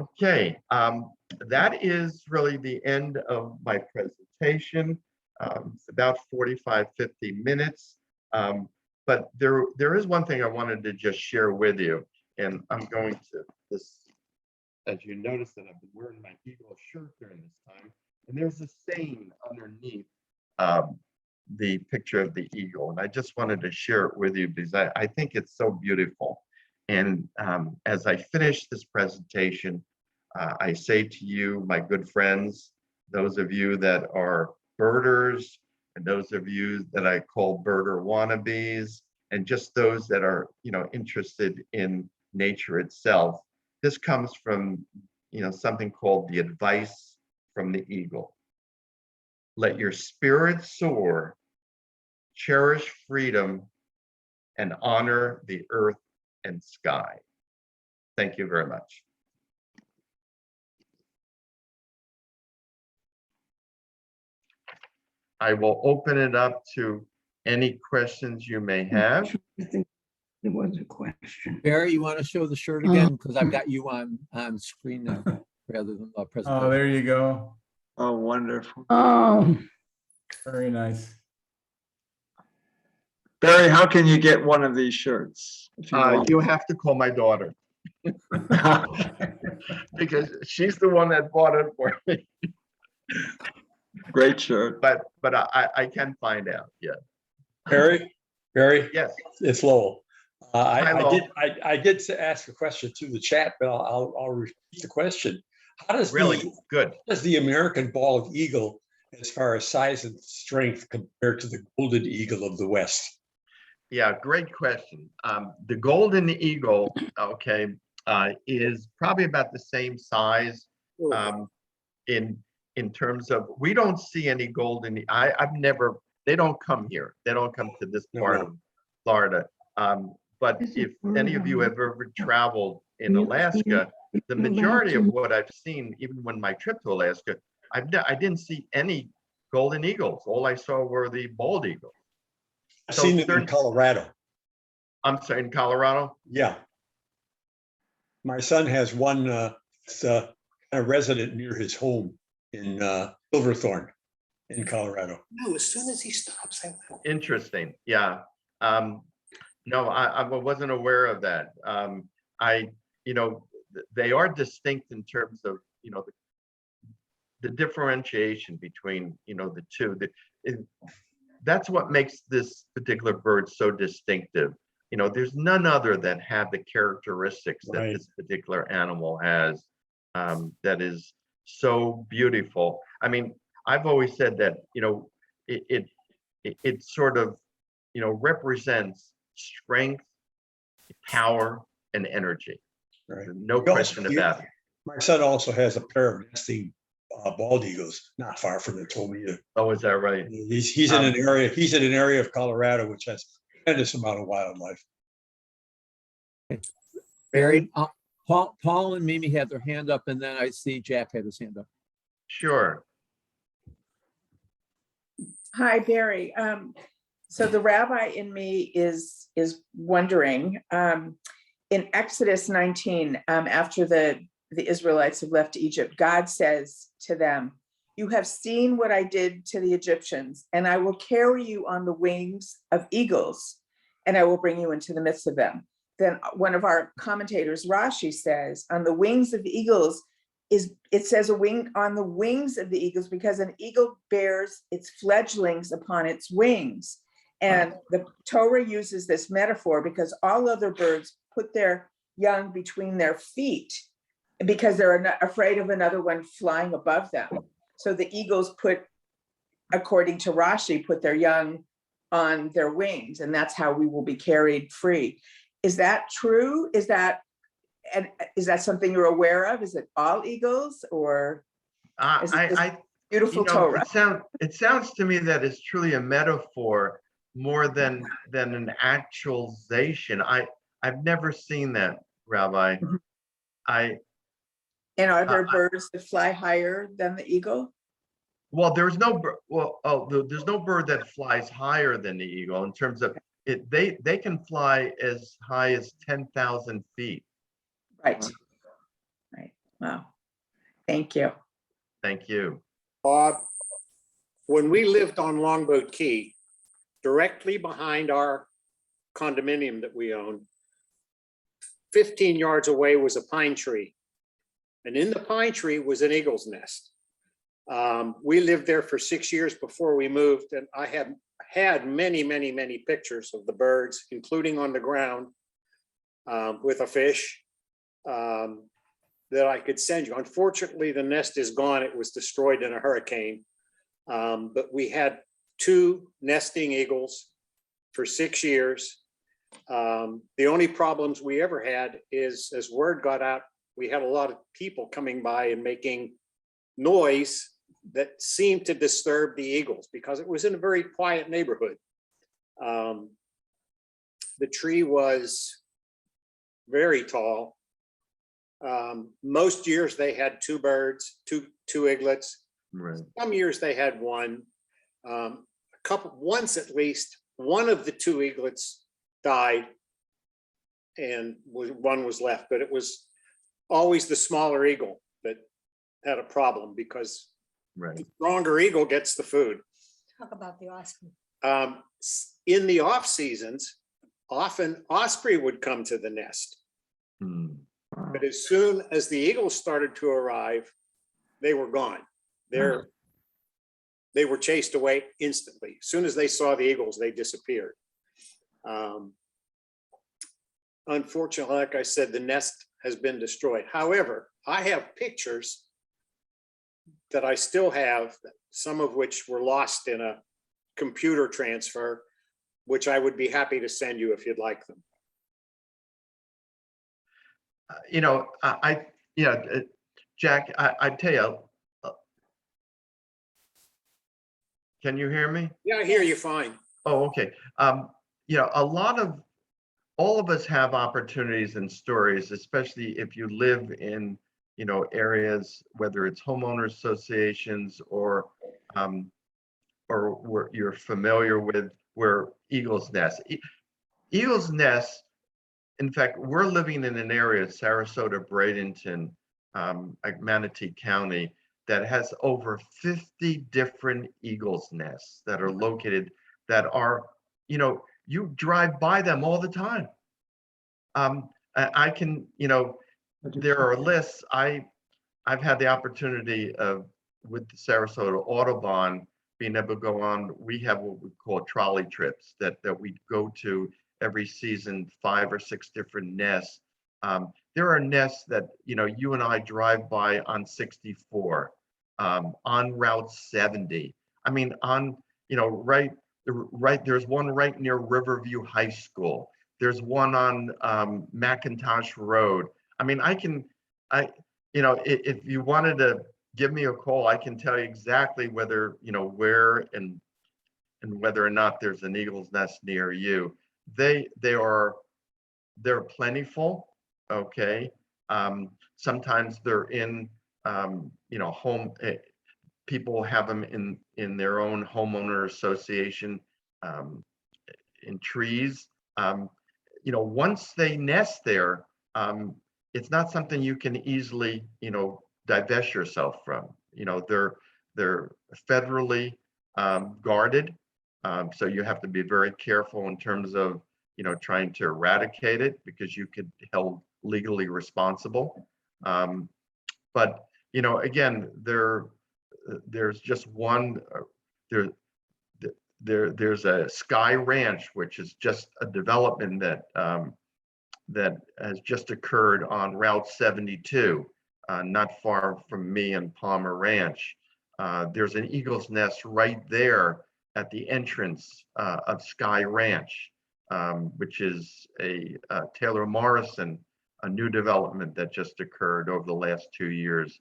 Okay, that is really the end of my presentation. It's about 45, 50 minutes. But there is one thing I wanted to just share with you. And I'm going to this, as you notice that I've been wearing my eagle shirt during this time. And there's a stain underneath the picture of the eagle. And I just wanted to share it with you because I think it's so beautiful. And as I finish this presentation, I say to you, my good friends, those of you that are birders, and those of you that I call birder wannabes, and just those that are, interested in nature itself, this comes from, something called the advice from the eagle. Let your spirit soar, cherish freedom, and honor the earth and sky. Thank you very much. I will open it up to any questions you may have. I think there was a question. Barry, you want to show the shirt again? Because I've got you on screen now rather than the presentation. Oh, there you go. Oh, wonderful. Very nice. Barry, how can you get one of these shirts? If you want? You have to call my daughter because she's the one that bought it for me. Great shirt. But I can find out. Yeah. Barry, Yes. it's Lowell. I did ask a question through the chat, but I'll repeat the question. How does Really good. does the American bald eagle, as far as size and strength, compare to the golden eagle of the West? Yeah, great question. The golden eagle, okay, is probably about the same size in terms of, we don't see any golden. I've never. They don't come here. They don't come to this part of Florida. But if any of you have ever traveled in Alaska, the majority of what I've seen, even when my trip to Alaska, I didn't see any golden eagles. All I saw were the bald eagles. I've So seen them in Colorado. I'm sorry, in Colorado? Yeah. My son has one a resident near his home in Silverthorne in Colorado. No, as soon as he stops, I will. Interesting. Yeah. No, I wasn't aware of that. They are distinct in terms of, the differentiation between, the two. That's what makes this particular bird so distinctive. There's none other that have the characteristics that this particular animal has, that is so beautiful. I mean, I've always said that, it sort of, represents strength, power, and energy. Right. No question about it. My son also has a pair of nesting bald eagles not far from the Tomia. Oh, is that right? He's in an area. He's in an area of Colorado which has a tremendous amount of wildlife. Barry, Paul and Mimi had their hand up, and then I see Jack had his hand up. Sure. Hi, Barry. So the rabbi in me is wondering, in Exodus 19, after the Israelites have left Egypt, God says to them, "You have seen what I did to the Egyptians, and I will carry you on the wings of eagles, and I will bring you into the midst of them." Then one of our commentators, Rashi, says, on the wings of the eagles, it says a wing on the wings of the eagles, because an eagle bears its fledglings upon its wings. And the Torah uses this metaphor because all other birds put their young between their feet because they're not afraid of another one flying above them. So the eagles according to Rashi, put their young on their wings, and that's how we will be carried free. Is that true? Is that something you're aware of? Is it all eagles, or is it this beautiful Torah? It sounds to me that it's truly a metaphor more than an actualization. I've never seen that, Rabbi. And are there birds that fly higher than the eagle? Well, there's no there's no bird that flies higher than the eagle in terms of it. They can fly as high as 10,000 feet. Right. Wow. Thank you. Thank you. Bob, when we lived on Longboat Key, directly behind our condominium that we owned, 15 yards away was a pine tree. And in the pine tree was an eagle's nest. We lived there for 6 years before we moved, and I have had many, many, many pictures of the birds, including on the ground with a fish that I could send you. Unfortunately, the nest is gone. It was destroyed in a hurricane. But we had 2 nesting eagles for 6 years. The only problems we ever had is, as word got out, we had a lot of people coming by and making noise that seemed to disturb the eagles because it was in a very quiet neighborhood. The tree was very tall. Most years they had 2 birds, two eaglets. Right. Some years they had 1. Once at least, one of the 2 eaglets died and one was left, but it was always the smaller eagle that had a problem because the stronger eagle gets the food. Talk about the osprey. In the off seasons, often osprey would come to the nest. But as soon as the eagles started to arrive, they were gone. They were chased away instantly. As soon as they saw the eagles, they disappeared. unfortunately, like I said, the nest has been destroyed. However, I have pictures that I still have, some of which were lost in a computer transfer, which I would be happy to send you if you'd like them. You know, Jack, I tell you, can you hear me? Yeah, I hear you fine. Oh, okay. You know, all of us have opportunities and stories, especially if you live in, you know, areas, whether it's homeowner associations or where you're familiar with where eagles nest. Eagles nest, in fact, we're living in an area, Sarasota, Bradenton, like Manatee County, that has over 50 different eagles nests that are located, that are, you know, you drive by them all the time. I can, you know, there are lists. I've had the opportunity of, with the Sarasota Audubon, being able to go on. We have what we call trolley trips that we go to every season, 5 or 6 different nests. There are nests that, you know, you and I drive by on 64, on Route 70. I mean, on, you know, right, there's one right near Riverview High School. There's one on McIntosh Road. I mean, you know, if you wanted to give me a call, I can tell you exactly whether, you know, where and whether or not there's an eagle's nest near you. They're plentiful. Okay. Sometimes they're in, you know, people have them in their own homeowner association, in trees. You know, once they nest there, it's not something you can easily, you know, divest yourself from. You know, they're federally guarded, so you have to be very careful in terms of, you know, trying to eradicate it, because you could be held legally responsible. But you know, again, there's just one. There's a Sky Ranch, which is just a development that has just occurred on Route 72, not far from me and Palmer Ranch. There's an eagle's nest right there at the entrance of Sky Ranch, which is a Taylor Morrison, a new development that just occurred over the last 2 years.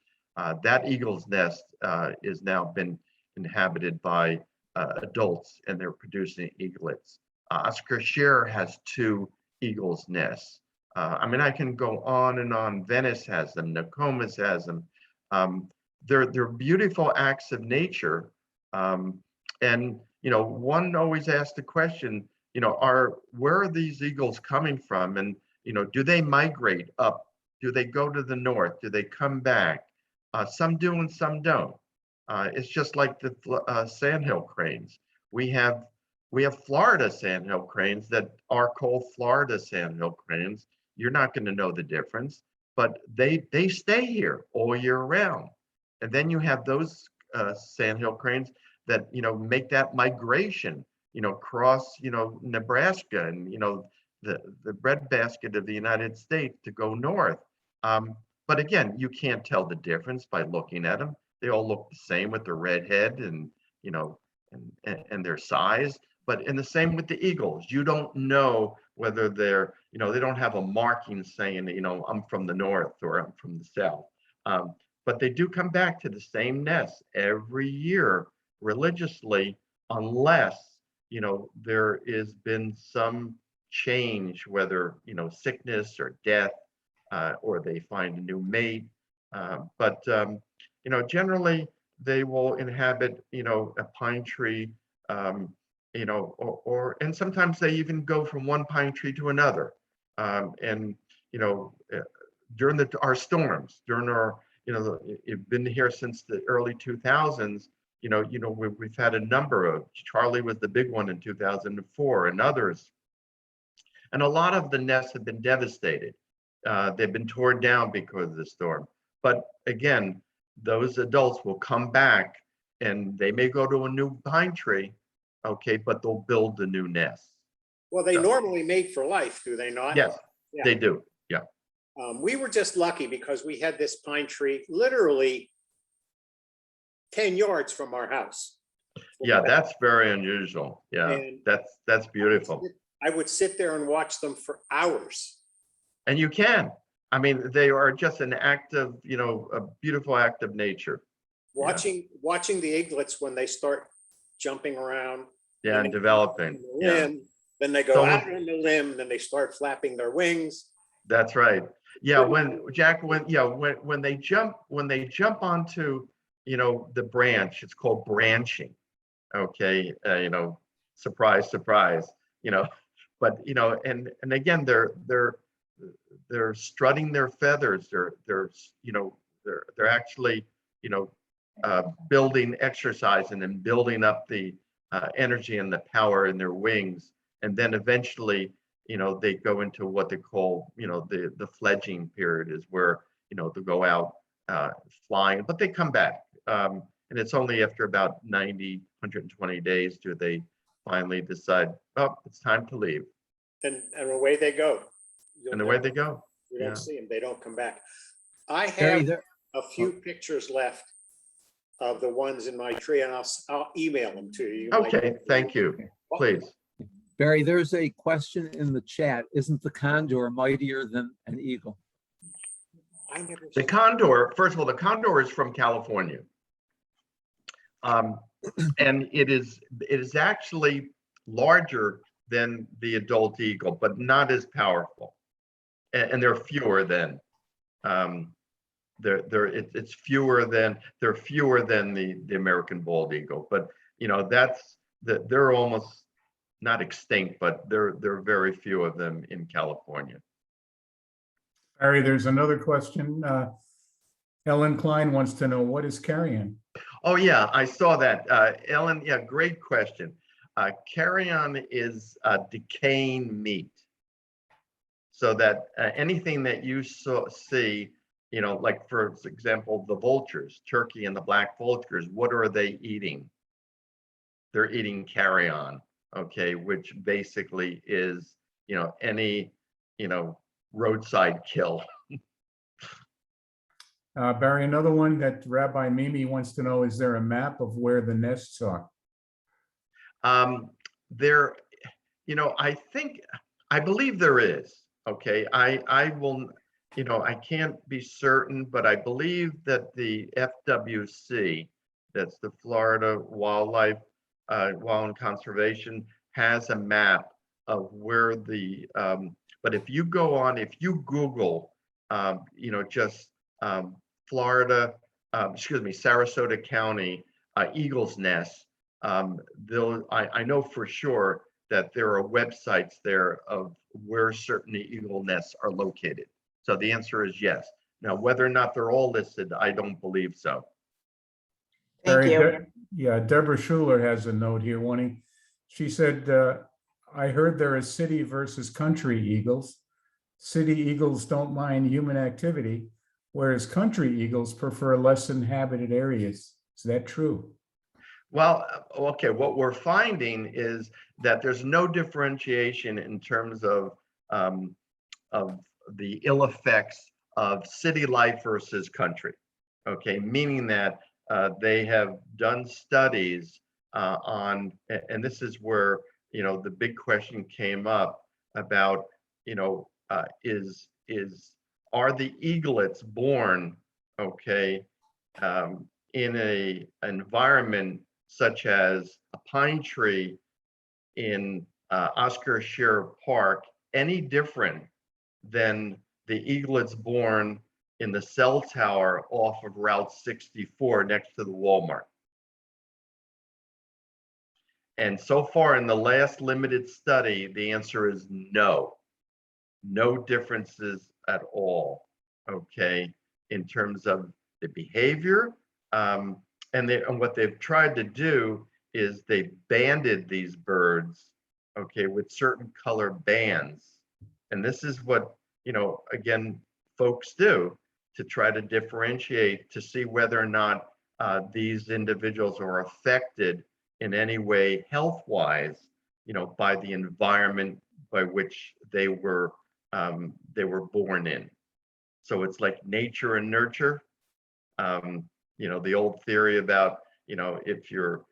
That eagle's nest is now been inhabited by adults, and they're producing eaglets. Oscar Scherer has 2 eagle's nests. I mean, I can go on and on. Venice has them. Nokomis has them. They're beautiful acts of nature. And you know, one always asks the question, you know, where are these eagles coming from? And you know, do they migrate up? Do they go to the north? Do they come back? Some do and some don't. It's just like the sandhill cranes. We have Florida sandhill cranes that are called Florida sandhill cranes. You're not going to know the difference, but they stay here all year round. And then you have those sandhill cranes that, you know, make that migration, you know, across, you know, Nebraska and, you know, the breadbasket of the United States to go north. But again, you can't tell the difference by looking at them. They all look the same with their red head and, you know, and their size. But in the same with the eagles, you don't know whether they're, you know, they don't have a marking saying, you know, I'm from the north or I'm from the south. But they do come back to the same nest every year religiously, unless, you know, there has been some change, whether, you know, sickness or death, or they find a new mate. You know, generally they will inhabit, you know, a pine tree, you know, and sometimes they even go from one pine tree to another. And, you know, during our storms, during our, you know, you've been here since the early 2000s, you know, we've had a number of, Charlie was the big one in 2004 and others. And a lot of the nests have been devastated. They've been torn down because of the storm. But again, those adults will come back and they may go to a new pine tree, okay, but they'll build a new nest. Well, they normally mate for life, do they not? Yes, They do. Yeah. We were just lucky because we had this pine tree literally 10 yards from our house. Yeah, that's very unusual. Yeah, And that's beautiful. I would sit there and watch them for hours. And you can. I mean, they are just an act of, a beautiful act of nature. Watching the eaglets when they start jumping around. Yeah, and developing. on the Yeah, limb, then they go So- out on the limb, then they start flapping their wings. that's right. Yeah, when they jump onto, the branch, it's called branching. Okay, surprise, surprise, but and again, they're strutting their feathers. They're actually, building exercise and then building up the energy and the power in their wings, and then eventually, they go into what they call, the fledging period, is where they go out flying, but they come back. And it's only after about 90, 120 days do they finally decide, oh, it's time to leave. And away they go. And away they go. You don't Yeah. see them, they don't come back. I Barry, have there, a few pictures left of the ones in my tree, and I'll email them to you. You might- Okay, thank you. Please. Barry, there's a question in the chat. Isn't the condor mightier than an eagle? I never. The condor, first of all, the condor is from California. And it is actually larger than the adult eagle, but not as powerful. And there are fewer than, it's fewer than, they're fewer than the American bald eagle. But they're almost not extinct, but there are very few of them in California. Barry, there's another question. Ellen Klein wants to know, what is carrion? Oh, yeah, I saw that. Ellen, yeah, great question. Carrion is decaying meat. So that anything that you see, like for example, the vultures, turkey and the black vultures, what are they eating? They're eating carrion, okay, which basically is, any, roadside kill. Barry, another one that Rabbi Mimi wants to know, is there a map of where the nests are? There, I believe there is. Okay, I will, I can't be certain, but I believe that the FWC, that's the Florida Wildlife Wildland Conservation, has a map of where the, but if you Google, just Florida, Sarasota County, Eagle's Nest, I know for sure that there are websites there of where certain eagle nests are located. So the answer is yes. Now, whether or not they're all listed, I don't believe so. Thank Barry, you. Yeah, Deborah Schuler has a note here wanting, she said, I heard there are city versus country eagles. City eagles don't mind human activity, whereas country eagles prefer less inhabited areas. Is that true? Well, okay, what we're finding is that there's no differentiation in terms of the ill effects of city life versus country. Okay, meaning that they have done studies on, and this is where, the big question came up about, are the eaglets born, okay, in a environment such as a pine tree in Oscar Scherer Park any different than the eaglets born in the cell tower off of Route 64 next to the Walmart? And so far in the last limited study, the answer is no. No differences at all, okay, in terms of the behavior. And what they've tried to do is they banded these birds, okay, with certain color bands. And this is what, again, folks do to try to differentiate, to see whether or not these individuals are affected in any way health-wise, by the environment by which they were they were born in. So it's like nature and nurture. You know, the old theory about, you know, if you're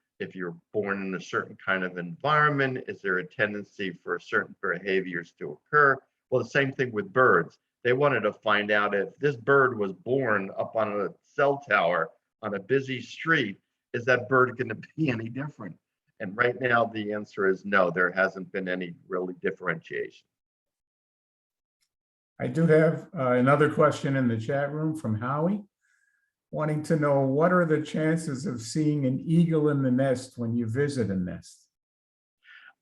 born in a certain kind of environment, is there a tendency for certain behaviors to occur? Well, the same thing with birds. They wanted to find out if this bird was born up on a cell tower on a busy street, is that bird going to be any different? And right now the answer is no, there hasn't been any really differentiation. I do have another question in the chat room from Howie, wanting to know what are the chances of seeing an eagle in the nest when you visit a nest?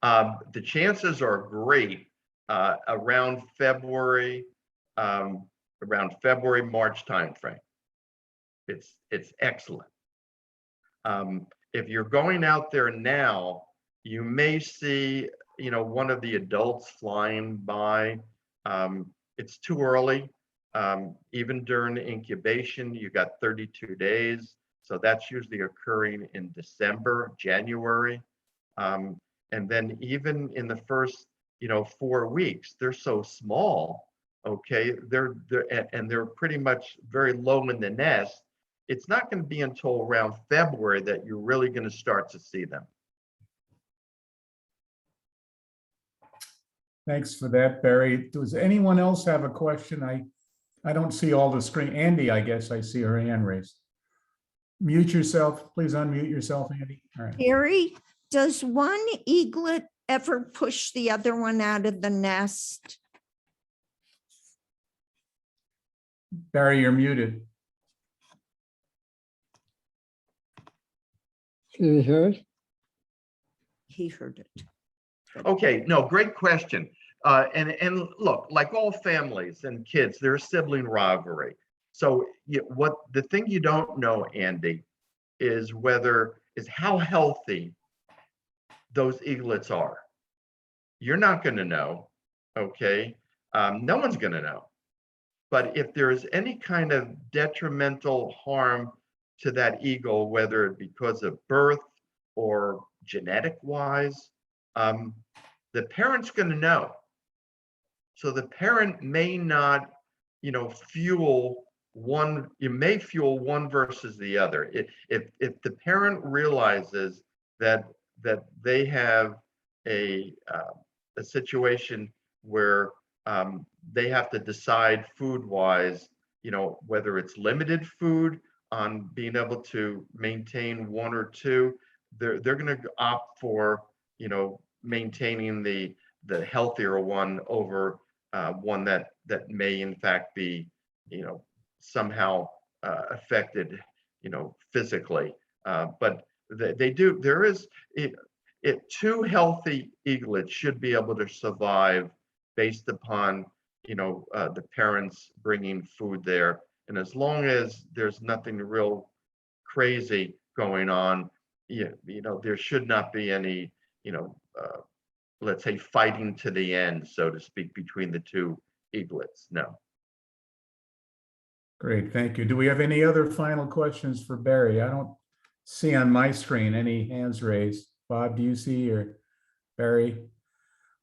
The chances are great around February, March timeframe. It's excellent. If you're going out there now, you may see, you know, one of the adults flying by. It's too early. Even during incubation, you got 32 days. So that's usually occurring in December, January. And then even in the first, you know, 4 weeks, they're so small, okay? They're pretty much very low in the nest. It's not going to be until around February that you're really going to start to see them. Thanks for that, Barry. Does anyone else have a question? I don't see all the screen. Andy, I guess I see her hand raised. Mute yourself. Please unmute yourself, Andy. All right. Barry, does one eaglet ever push the other one out of the nest? Barry, you're muted. Can you hear it? He heard it. Okay, no, great question. And look, like all families and kids, there's sibling rivalry. So what the thing you don't know, Andy, is how healthy those eaglets are. You're not going to know, okay? No one's going to know. But if there's any kind of detrimental harm to that eagle, whether it because of birth or genetic wise, the parent's going to know. So the parent may not, you know, fuel one. You may fuel one versus the other. If the parent realizes that they have a situation where they have to decide food wise, you know, whether it's limited food on being able to maintain one or two, they're going to opt for, you know, maintaining the healthier one over one that may in fact be, you know, somehow affected, you know, physically. But they do. There is two healthy eaglets should be able to survive based upon, you know, the parents bringing food there, and as long as there's nothing real crazy going on, you know, there should not be any, you know, let's say fighting to the end, so to speak, between the two eaglets. No. Great, thank you. Do we have any other final questions for Barry? I don't see on my screen any hands raised. Bob, do you see, or Barry?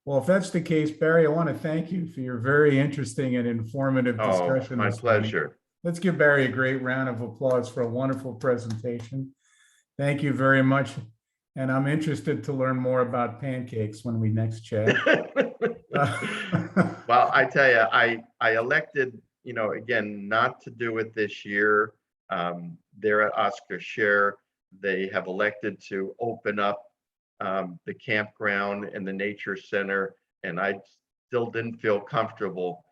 Well, if that's the case, Barry, I want to thank you for your very interesting and informative discussion. Oh, my pleasure. Let's give Barry a great round of applause for a wonderful presentation. Thank you very much. And I'm interested to learn more about pancakes when we next chat. Well, I tell you, I elected, you know, again, not to do it this year. They're at Oscar Share. They have elected to open up the campground and the nature center, and I still didn't feel comfortable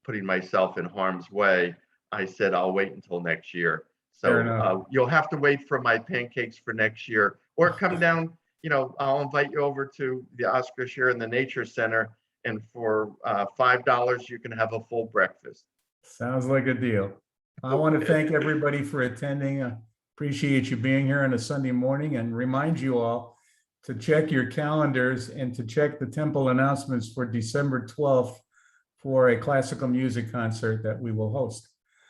putting myself in harm's way. I said, I'll wait until next year. So you'll have to wait for my pancakes for next year, or come down, you know, I'll invite you over to the Oscar Share in the Nature Center, and for $5, you can have a full breakfast. Sounds like a deal. I want to thank everybody for attending. I appreciate you being here on a Sunday morning, and remind you all to check your calendars and to check the temple announcements for December 12th for a classical music concert that we will host.